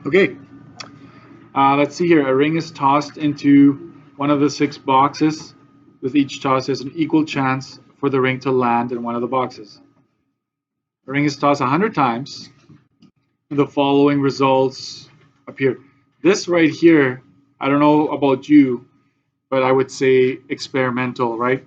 Okay, let's see here. A ring is tossed into one of the 6 boxes. With each toss, there's an equal chance for the ring to land in one of the boxes. The ring is tossed 100 times, and the following results appear. This right here, I don't know about you, but I would say experimental, right?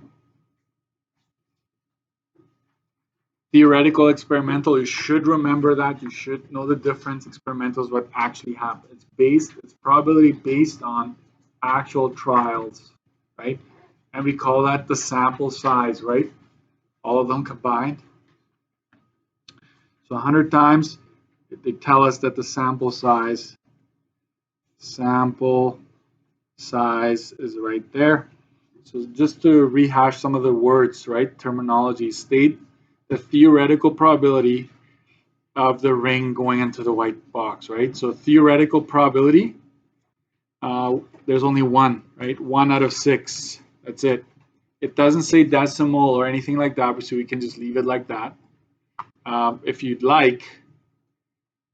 Theoretical, experimental, you should remember that. You should know the difference. Experimental is what actually happened. It's probability based on actual trials, right? And we call that the sample size, right? All of them combined. So 100 times, they tell us that the sample size is right there. So just to rehash some of the words, right? Terminology, state the theoretical probability of the ring going into the white box, right? So theoretical probability, there's only one, right? 1 out of 6. That's it. It doesn't say decimal or anything like that, so we can just leave it like that. If you'd like,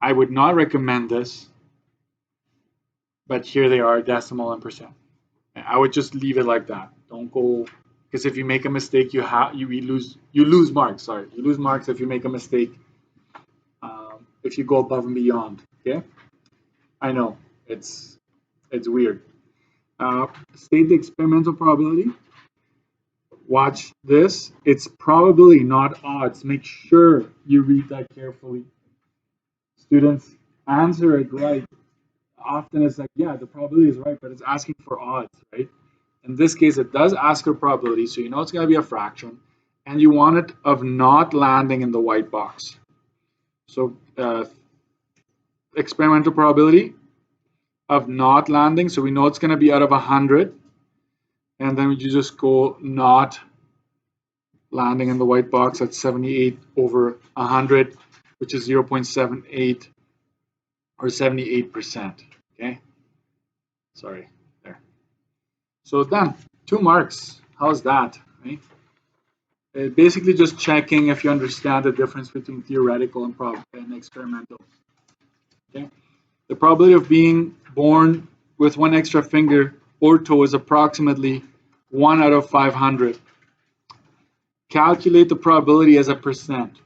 I would not recommend this, but here they are, decimal and percent. I would just leave it like that. Don't go, because if you make a mistake, you lose marks. Sorry, you lose marks if you make a mistake. If you go above and beyond. Okay, I know it's weird. State the experimental probability. Watch this. It's probability, not odds. Make sure you read that carefully. Students, answer it right. Often it's like, yeah, the probability is right, but it's asking for odds, right? In this case, it does ask for probability, so you know it's going to be a fraction, and you want it of not landing in the white box. So experimental probability of not landing, so we know it's going to be out of 100, and then you just go not landing in the white box at 78 over 100, which is 0.78 or 78%. Okay, sorry, there. So done. 2 marks. How's that? Right? Basically just checking if you understand the difference between theoretical and experimental. Okay. The probability of being born with 1 extra finger or toe is approximately 1 out of 500. Calculate the probability as a percent.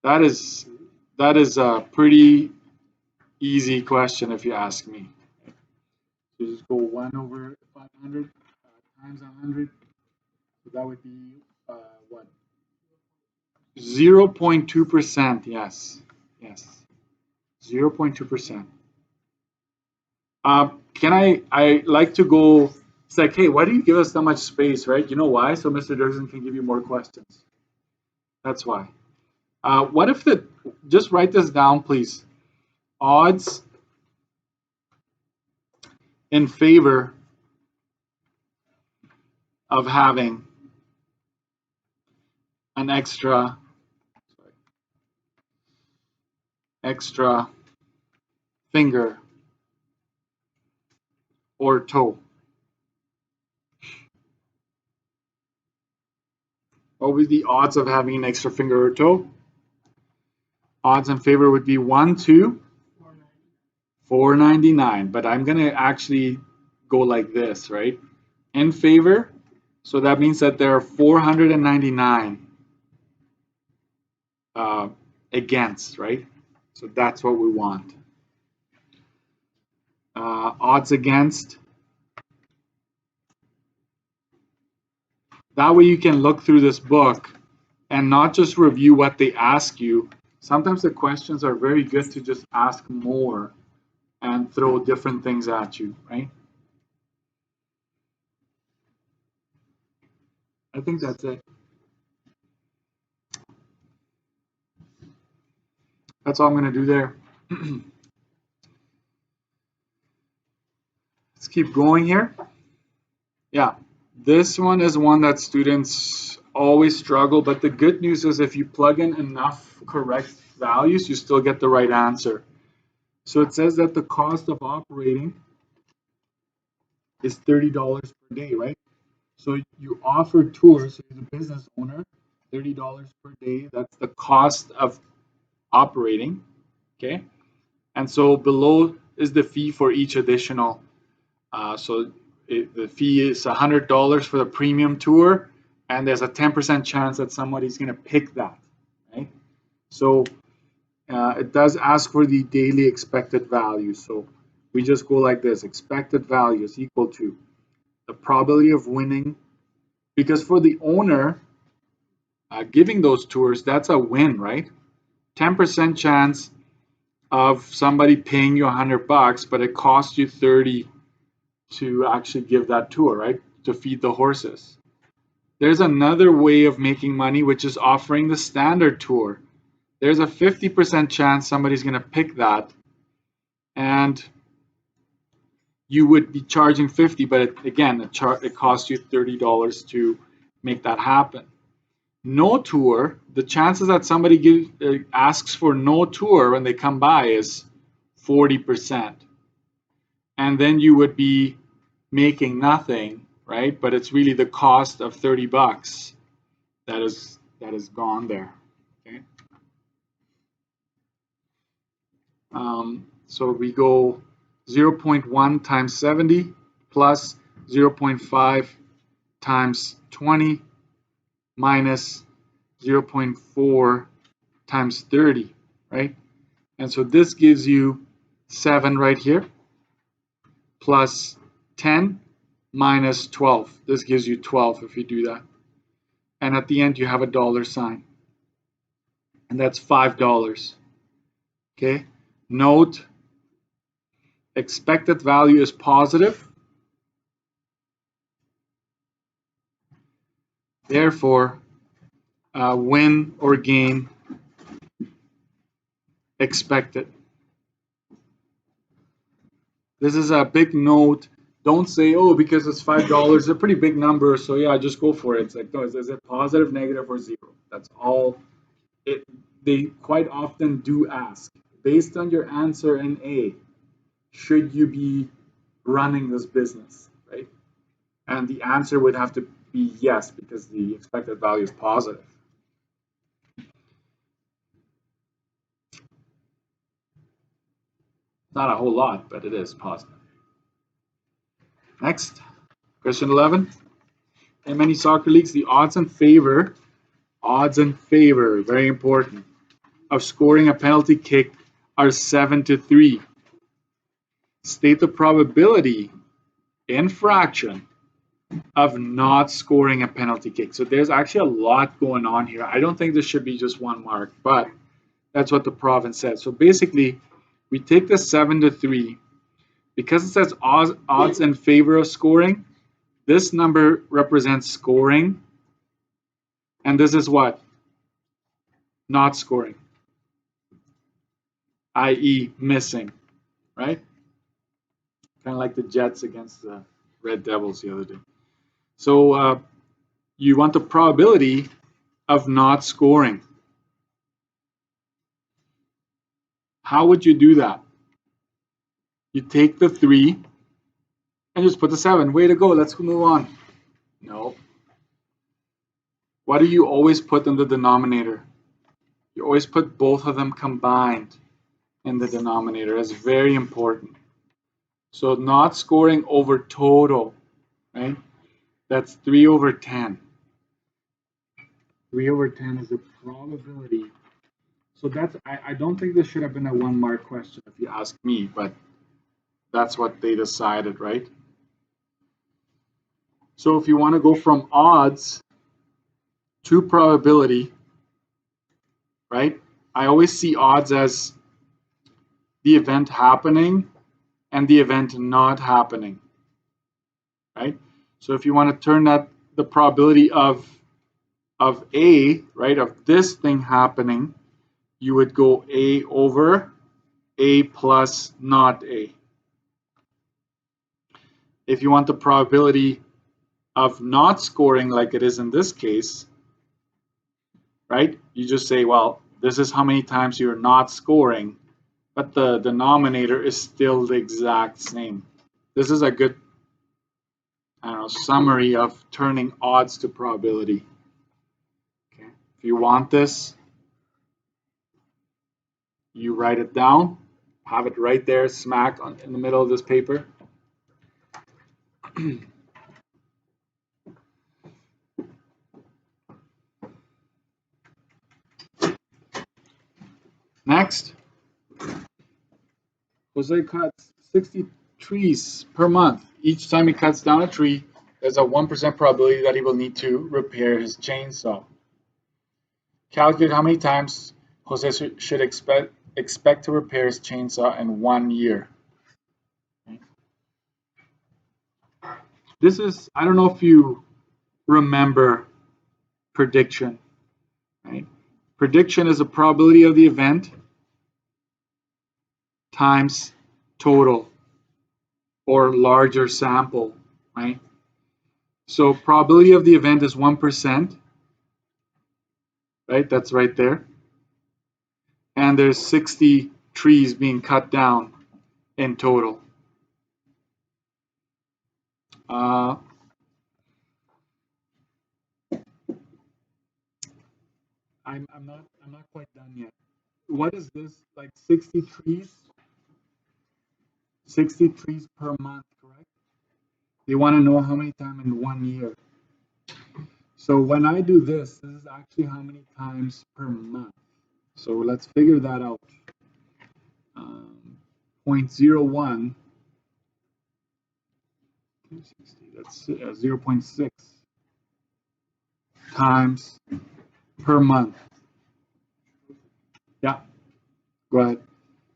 That is a pretty easy question if you ask me. So just go 1 over 500 times 100. So that would be what? 0.2%. Yes. 0.2%. I like to go, it's like, hey, why do you give us that much space, right? You know why? So Mr. Dirksen can give you more questions. That's why. What if just write this down, please. Odds in favor of having an extra finger or toe. What would be the odds of having an extra finger or toe? Odds in favor would be 1 to 499, but I'm going to actually go like this, right? In favor, so that means that there are 499 against, right? So that's what we want. Odds against. That way you can look through this book and not just review what they ask you. Sometimes the questions are very good to just ask more and throw different things at you, right? I think that's it. That's all I'm going to do there. Let's keep going here. Yeah, this one is one that students always struggle, but the good news is if you plug in enough correct values, you still get the right answer. So it says that the cost of operating is $30 per day, right? So you offer tours, so you're the business owner, $30 per day. That's the cost of operating, okay? And so below is the fee for each additional. The fee is $100 for the premium tour, and there's a 10% chance that somebody's going to pick that, right? So it does ask for the daily expected value. So we just go like this: expected value is equal to the probability of winning, because for the owner giving those tours, that's a win, right? 10% chance of somebody paying you $100, but it costs you 30 to actually give that tour, right? To feed the horses. There's another way of making money, which is offering the standard tour. There's a 50% chance somebody's going to pick that, and you would be charging 50, but it costs you $30 to make that happen. No tour, the chances that somebody asks for no tour when they come by is 40%. And then you would be making nothing, right? But it's really the cost of $30 that is gone there. Okay. So we go 0.1 times 70 plus 0.5 times 20 minus 0.4 times 30, right? And so this gives you 7 right here, plus 10 minus 12. This gives you 12 if you do that. And at the end, you have a dollar sign. And that's $5. Okay? Note, expected value is positive. Therefore, win or gain expected. This is a big note. Don't say, oh, because it's $5, it's a pretty big number, so yeah, just go for it. It's like, no, is it positive, negative, or zero? That's all. They quite often do ask, based on your answer in A, should you be running this business, right? And the answer would have to be yes, because the expected value is positive. Not a whole lot, but it is positive. Next, question 11. In many soccer leagues, the odds in favor, very important, of scoring a penalty kick are 7-3. State the probability in fraction of not scoring a penalty kick. So there's actually a lot going on here. I don't think this should be just one mark, but that's what the province said. So basically, we take the 7-3. Because it says odds in favor of scoring, this number represents scoring, and this is what? Not scoring, i.e. missing, right? Kind of like the Jets against the Red Devils the other day. So you want the probability of not scoring. How would you do that? You take the 3 and just put the 7. Way to go, let's move on. No. What do you always put in the denominator? You always put both of them combined in the denominator. That's very important. So not scoring over total, right? That's 3/10. 3/10 is the probability. So that's, I don't think this should have been a 1-mark question if you ask me, but that's what they decided, right? So if you want to go from odds to probability, right? I always see odds as the event happening and the event not happening, right? So if you want to turn that, the probability of A, right, of this thing happening, you would go A over A plus not A. If you want the probability of not scoring, like it is in this case, right, you just say, well, this is how many times you're not scoring, but the denominator is still the exact same. This is a good, I don't know, summary of turning odds to probability. Okay. If you want this, you write it down, have it right there, smack in the middle of this paper. Next, Jose cuts 60 trees per month. Each time he cuts down a tree, there's a 1% probability that he will need to repair his chainsaw. Calculate how many times Jose should expect to repair his chainsaw in 1 year. This is, I don't know if you remember prediction, right? Prediction is a probability of the event times total or larger sample, right? So probability of the event is 1%, right? That's right there. And there's 60 trees being cut down in total. I'm not quite done yet. What is this? Like 60 trees? 60 trees per month, correct? They want to know how many times in 1 year. So when I do this, this is actually how many times per month. So let's figure that out. 0.01, that's 0.6 times per month. Yeah, go ahead.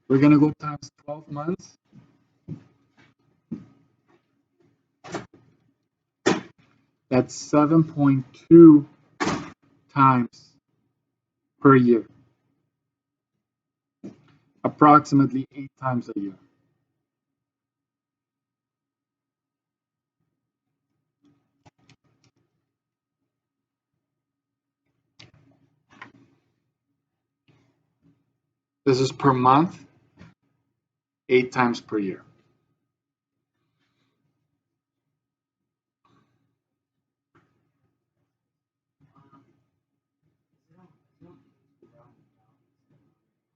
We're going to go times 12 months. That's 7.2 times per year. Approximately 8 times a year. This is per month, 8 times per year.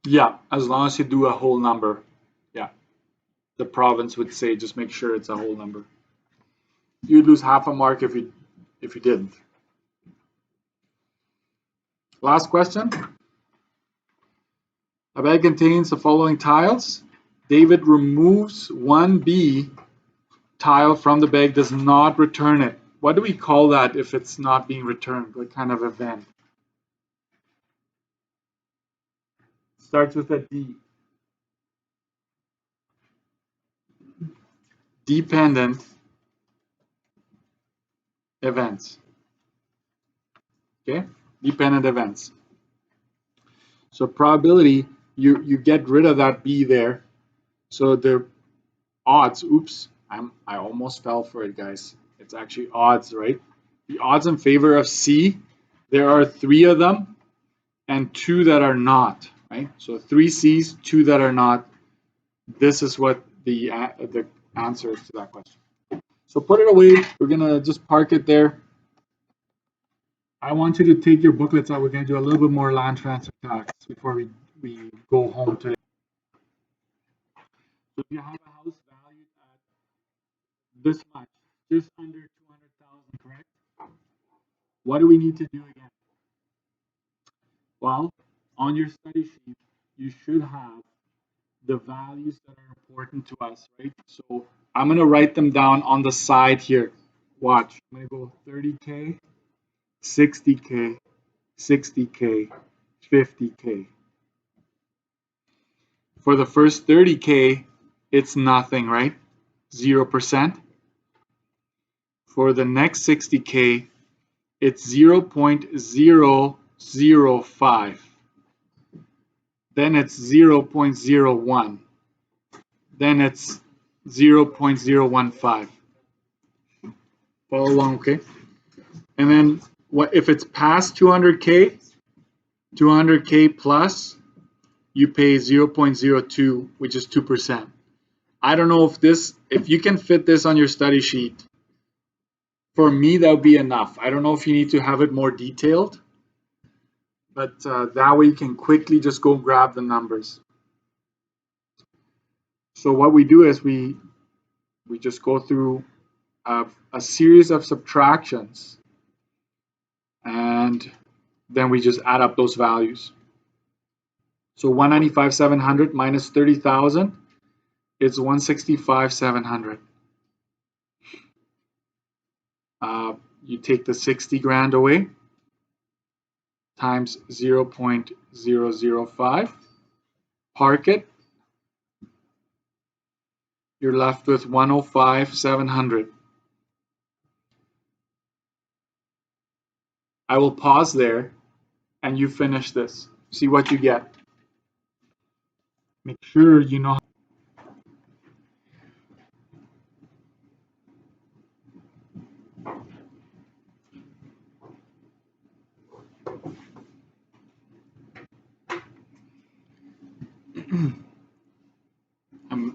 Yeah, as long as you do a whole number. Yeah, the province would say just make sure it's a whole number. You'd lose half a mark if you didn't. Last question. A bag contains the following tiles. David removes 1B tile from the bag, does not return it. What do we call that if it's not being returned? What kind of event? Starts with a D. Dependent events. Okay, dependent events. So probability, you get rid of that B there. So the odds, oops, I almost fell for it, guys. It's actually odds, right? The odds in favor of C, there are 3 of them and 2 that are not, right? So 3 C's, 2 that are not. This is what the answer is to that question. So put it away. We're going to just park it there. I want you to take your booklets out. We're going to do a little bit more land transfer tax before we go home today. So if you have a house valued at this much, just under 200,000, correct? What do we need to do again? Well, on your study sheet, you should have the values that are important to us, right? So I'm going to write them down on the side here. Watch. I'm going to go 30K, 60K, 60K, 50K. For the first 30K, it's nothing, right? 0%. For the next 60K, it's 0.005. Then it's 0.01. Then it's 0.015. Follow along, okay? And then what if it's past 200K, 200K plus, you pay 0.02, which is 2%. I don't know if you can fit this on your study sheet. For me, that would be enough. I don't know if you need to have it more detailed, but that way you can quickly just go grab the numbers. So what we do is we just go through a series of subtractions, and then we just add up those values. So 195,700 minus 30,000 is 165,700. You take the 60 grand away times 0.005, park it, you're left with 105,700. I will pause there and you finish this. See what you get. Make sure you know.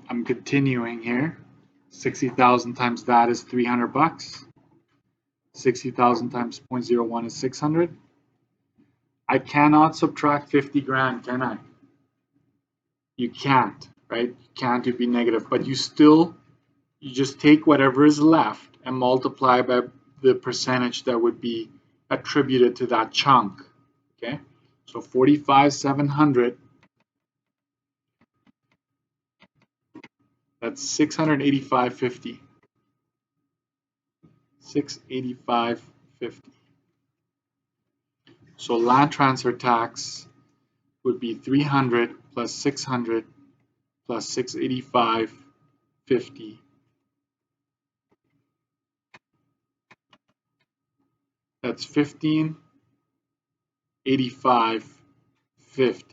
I'm continuing here. 60,000 times that is 300 bucks. 60,000 times 0.01 is 600. I cannot subtract 50 grand, can I? You can't, right? You can't, it'd be negative, but you just take whatever is left and multiply by the percentage that would be attributed to that chunk, okay? So 45,700, that's 685.50. 685.50. So land transfer tax would be 300 plus 600 plus 685.50. That's 1585.50.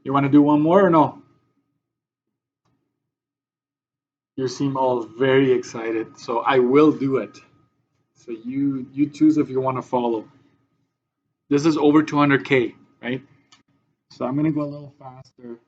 You want to do one more or no? You seem all very excited, so I will do it. So you choose if you want to follow. This is over 200K, right? So I'm going to go a little faster.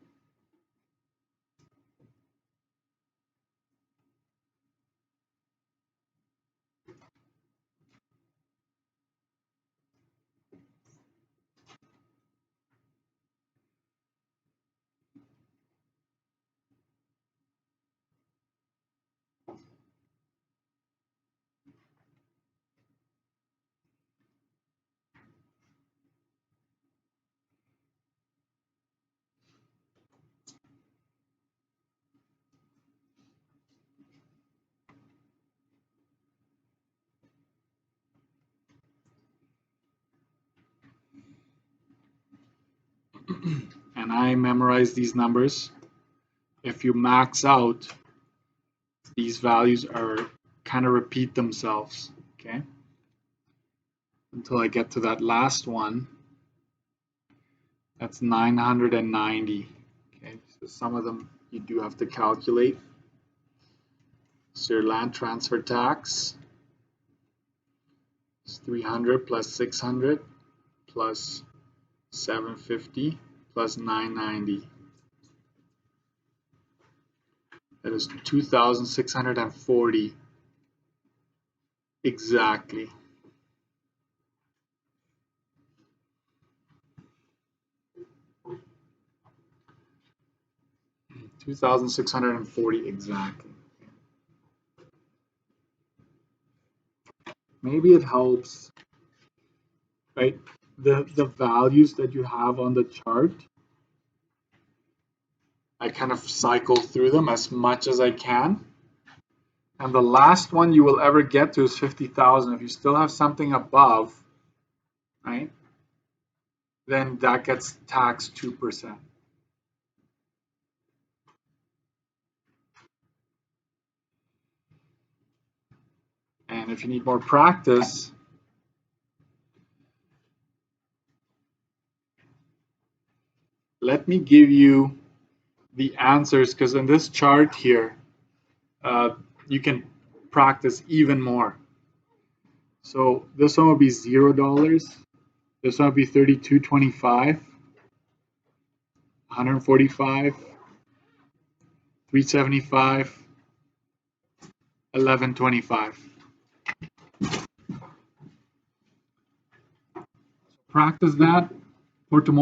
And I memorize these numbers. If you max out, these values are kind of repeat themselves, okay? Until I get to that last one. That's 990. Okay, so some of them you do have to calculate. So your land transfer tax is 300 plus 600 plus 750 plus 990. That is 2,640 exactly. $2,640 exactly. Maybe it helps, right? The values that you have on the chart, I kind of cycle through them as much as I can. And the last one you will ever get to is 50,000. If you still have something above, right, then that gets taxed 2%. And if you need more practice, let me give you the answers, because in this chart here, you can practice even more. So this one will be $0. This one will be $32.25, 145, 375, 1125. Practice that for tomorrow.